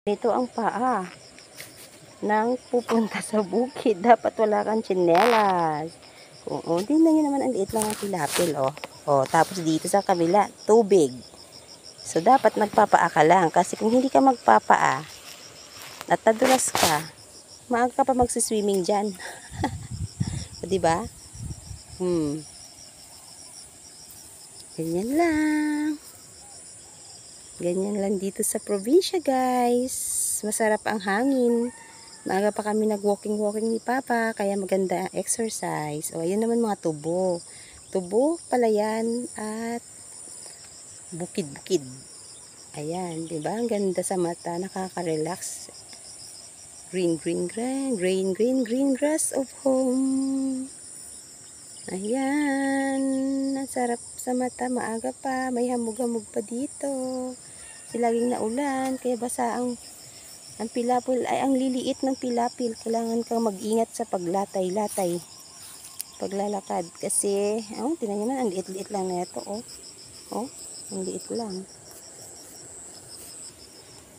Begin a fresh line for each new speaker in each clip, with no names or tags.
Ito ang paa nang pupunta sa bukid. Dapat wala kang tsinelas. Oo, tingnan nyo naman, ang liit lang ang tilapil, oh. Oh, tapos dito sa kabila, tubig. So, dapat magpapaa ka lang. Kasi kung hindi ka magpapaa at nadulas ka, maaga ka pa magsiswimming dyan. O, diba? Ganyan lang. Ganyan lang dito sa probinsya, guys. Masarap ang hangin. Maaga pa kami nag-walking-walking ni Papa, kaya maganda ang exercise. O, ayan naman mga tubo. Tubo, palayan, at bukid-bukid. Ayan, diba? Ang ganda sa mata, nakaka-relax. Green grass of home. Ayan, ang sarap sa mata, maaga pa, may hamog-hamog pa dito. Kasi laging naulan, kaya basa ang pilapil, ay ang liliit ng pilapil. Kailangan kang mag-ingat sa paglatay-latay, paglalakad. Kasi, oh, tingnan nyo naman, ang liit-liit lang na ito, oh. Oh, ang liit lang.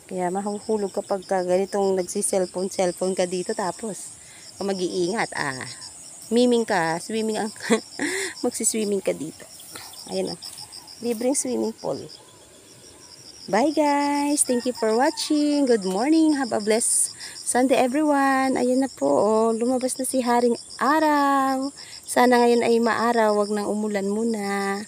Kaya mahuhulog kapag ganitong nagsi-cellphone ka dito, tapos kung mag-iingat, swimming ang magsiswimming ka dito. Ayan, oh, libreng swimming pool. Bye guys, thank you for watching. Good morning, have a blessed Sunday everyone. Ayan na po, oh, lumabas na si Haring Araw. Sana ngayon ay maaraw, wag nang umulan muna.